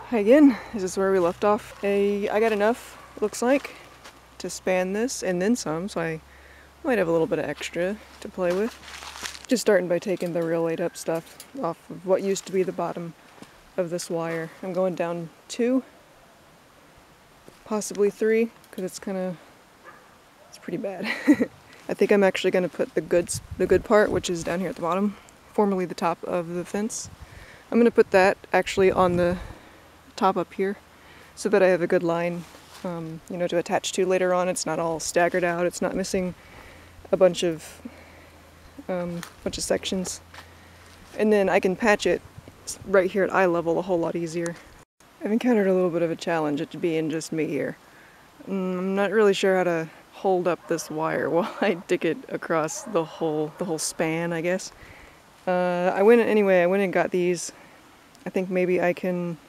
Hi again, this is where we left off. I got enough, looks like, to span this and then some, so I might have a little bit of extra to play with. Just starting by taking the real laid up stuff off of what used to be the bottom of this wire. I'm going down 2, possibly 3, because it's pretty bad. I think I'm actually going to put the good part, which is down here at the bottom, formerly the top of the fence. I'm going to put that actually on the top up here so that I have a good line to attach to later on. It's not all staggered out, it's not missing a bunch of sections, and then I can patch it right here at eye level a whole lot easier. I've encountered a little bit of a challenge at being just me here. I'm not really sure how to hold up this wire while I dig it across the whole span, I guess. I went and got these. I think maybe I can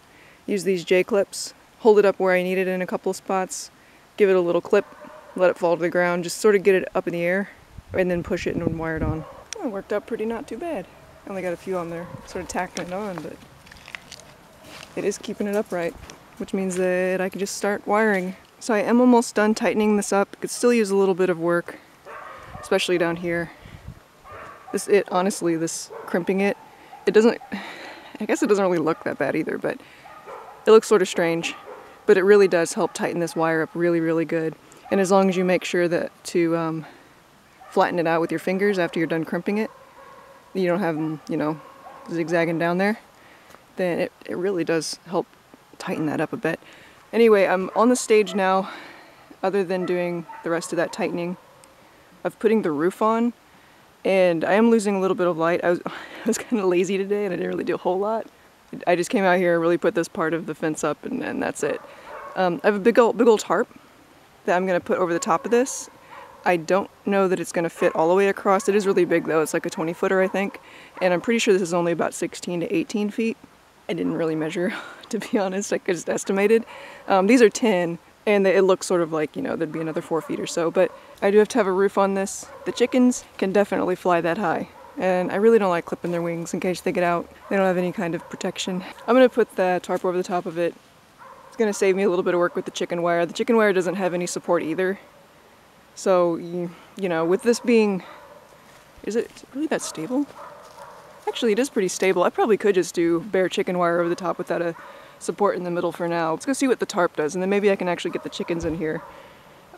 use these J-clips, hold it up where I need it in a couple of spots, give it a little clip, let it fall to the ground, just sort of get it up in the air, and then push it and wire it on. Well, it worked out not too bad. I only got a few on there, sort of tacking it on, but it is keeping it upright, which means that I can just start wiring. So I am almost done tightening this up. It could still use a little bit of work, especially down here. Honestly, this crimping it doesn't, I guess it doesn't really look that bad either, but it looks sort of strange, but it really does help tighten this wire up really, really good. And as long as you make sure that to flatten it out with your fingers after you're done crimping it, you don't have them, zigzagging down there, then it really does help tighten that up a bit. Anyway, I'm on the stage now, other than doing the rest of that tightening, of putting the roof on, and I am losing a little bit of light. I was kind of lazy today and I didn't really do a whole lot. I just came out here and really put this part of the fence up, and that's it. I have a big old tarp that I'm going to put over the top of this. I don't know that it's going to fit all the way across. It is really big though. It's like a 20-footer, I think. And I'm pretty sure this is only about 16 to 18 feet. I didn't really measure, to be honest. I just estimated. These are 10, and it looks sort of like, there'd be another 4 feet or so. But I do have to have a roof on this. The chickens can definitely fly that high. And I really don't like clipping their wings in case they get out. They don't have any kind of protection. I'm going to put the tarp over the top of it. It's going to save me a little bit of work with the chicken wire. The chicken wire doesn't have any support either. So, with this being... Is it really that stable? Actually, it is pretty stable. I probably could just do bare chicken wire over the top without a support in the middle for now. Let's go see what the tarp does, and then maybe I can actually get the chickens in here.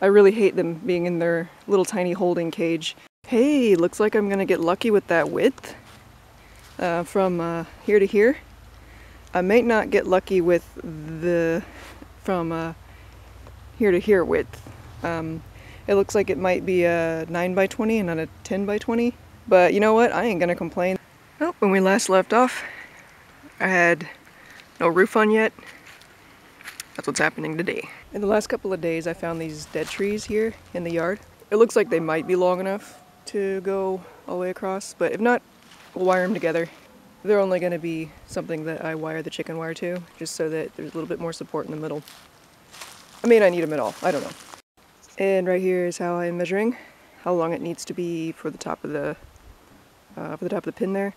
I really hate them being in their little tiny holding cage. Hey, looks like I'm gonna get lucky with that width from here to here. I might not get lucky with the from here to here width. It looks like it might be a 9 by 20 and not a 10 by 20. But you know what? I ain't gonna complain. Well, when we last left off, I had no roof on yet. That's what's happening today. In the last couple of days, I found these dead trees here in the yard. It looks like they might be long enough to go all the way across, but if not, we'll wire them together. They're only going to be something that I wire the chicken wire to, just so that there's a little bit more support in the middle. I may not need them at all, I don't know. And right here is how I'm measuring how long it needs to be for the top of the pin there.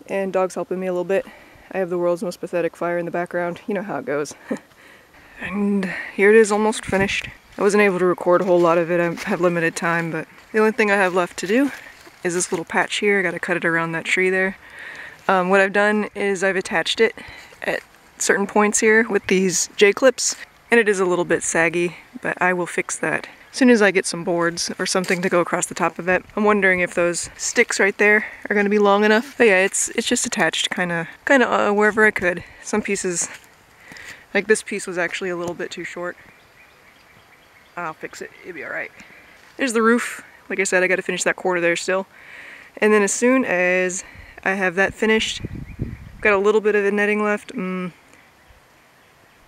And dog's helping me a little bit. I have the world's most pathetic fire in the background. You know how it goes. And here it is, almost finished. I wasn't able to record a whole lot of it. I have limited time, but the only thing I have left to do is this little patch here. I gotta cut it around that tree there. What I've done is I've attached it at certain points here with these J-clips, and it is a little bit saggy, but I will fix that as soon as I get some boards or something to go across the top of it. I'm wondering if those sticks right there are gonna be long enough. But yeah, it's just attached kinda wherever I could. Some pieces, like this piece, was actually a little bit too short. I'll fix it, it'll be alright. There's the roof. Like I said, I gotta finish that quarter there still. And then as soon as I have that finished, got a little bit of the netting left.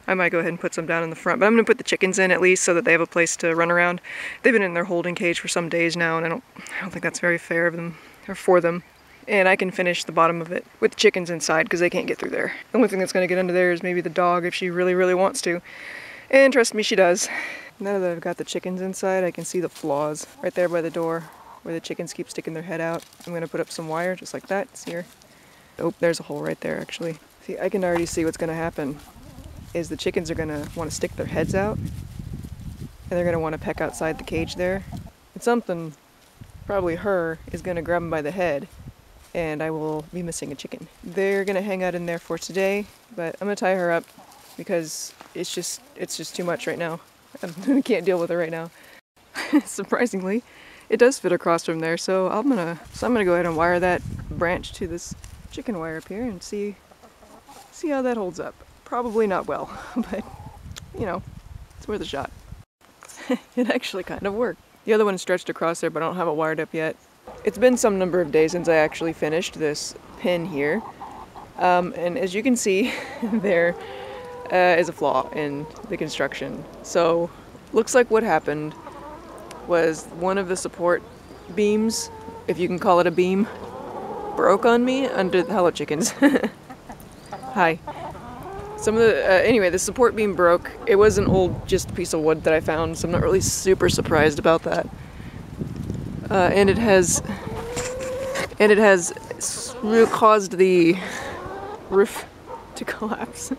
I might go ahead and put some down in the front, but I'm gonna put the chickens in at least so that they have a place to run around. They've been in their holding cage for some days now, and I don't think that's very fair of them, or for them. And I can finish the bottom of it with the chickens inside because they can't get through there. The only thing that's gonna get under there is maybe the dog if she really, really wants to. And trust me, she does. Now that I've got the chickens inside, I can see the flaws right there by the door where the chickens keep sticking their head out. I'm gonna put up some wire just like that. It's here. Oh, there's a hole right there actually. See, I can already see what's gonna happen is the chickens are gonna want to stick their heads out and they're gonna want to peck outside the cage there. And something, probably her, is gonna grab them by the head and I will be missing a chicken. They're gonna hang out in there for today, but I'm gonna tie her up because it's just too much right now. I can't deal with it right now. Surprisingly, it does fit across from there, so I'm gonna go ahead and wire that branch to this chicken wire up here and see how that holds up. Probably not well, but you know, it's worth a shot. It actually kind of worked. The other one stretched across there, but I don't have it wired up yet. It's been some number of days since I actually finished this pin here, and as you can see, there is a flaw in the construction. So, looks like what happened was one of the support beams, if you can call it a beam, broke on me under the hello chickens. Hi. Some of the anyway, the support beam broke. It was an old just piece of wood that I found, so I'm not really super surprised about that. And it has caused the roof to collapse.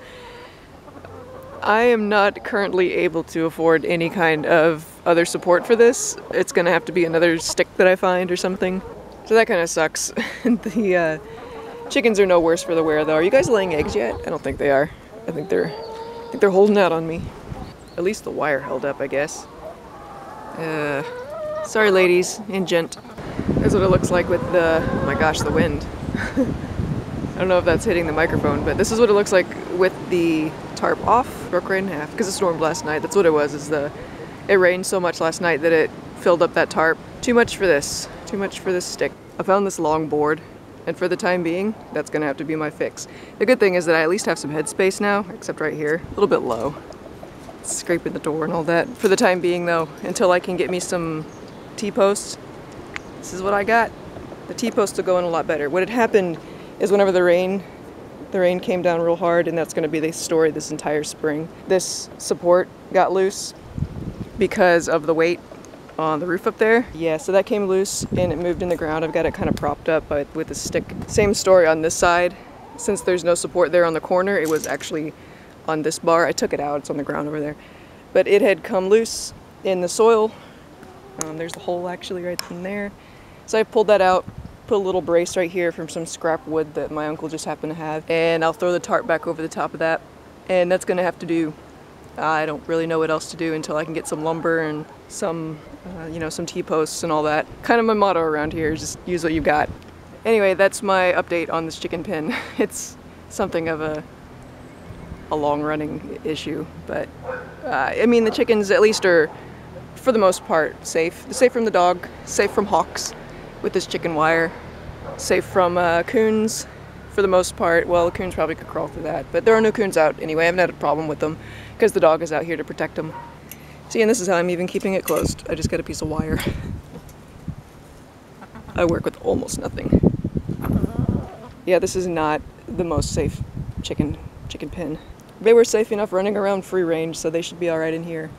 I am not currently able to afford any kind of other support for this. It's gonna have to be another stick that I find or something. So that kind of sucks. The chickens are no worse for the wear though. Are you guys laying eggs yet? I don't think they are. I think they're holding out on me. At least the wire held up, I guess. Sorry ladies and gent. That's what it looks like with the, oh my gosh, the wind. I don't know if that's hitting the microphone, but this is what it looks like with the tarp off. Broke right in half because it stormed last night. That's what it was, it rained so much last night that it filled up that tarp. Too much for this stick. I found this long board, and for the time being, that's gonna have to be my fix. The good thing is that I at least have some headspace now, except right here, a little bit low. Scraping the door and all that. For the time being though, until I can get me some T-posts, this is what I got. The T-posts will go in a lot better. What had happened is whenever the rain came down real hard, and that's gonna be the story this entire spring, this support got loose because of the weight on the roof up there. Yeah, so that came loose and it moved in the ground. I've got it kind of propped up with a stick. Same story on this side. Since there's no support there on the corner, it was actually on this bar. I took it out, it's on the ground over there. But it had come loose in the soil. There's a hole actually right in there. So I pulled that out, put a little brace right here from some scrap wood that my uncle just happened to have, and I'll throw the tarp back over the top of that. And that's gonna have to do. I don't really know what else to do until I can get some lumber and some, some T-posts and all that. Kind of my motto around here is just use what you've got. Anyway, that's my update on this chicken pen. It's something of a long-running issue, but I mean the chickens at least are, for the most part, safe. Safe from the dog, safe from hawks with this chicken wire, safe from coons for the most part. Well, the coons probably could crawl through that, but there are no coons out anyway. I haven't had a problem with them because the dog is out here to protect them. See, and this is how I'm even keeping it closed. I just got a piece of wire. I work with almost nothing. Yeah, this is not the most safe chicken pen. They were safe enough running around free range, so they should be all right in here.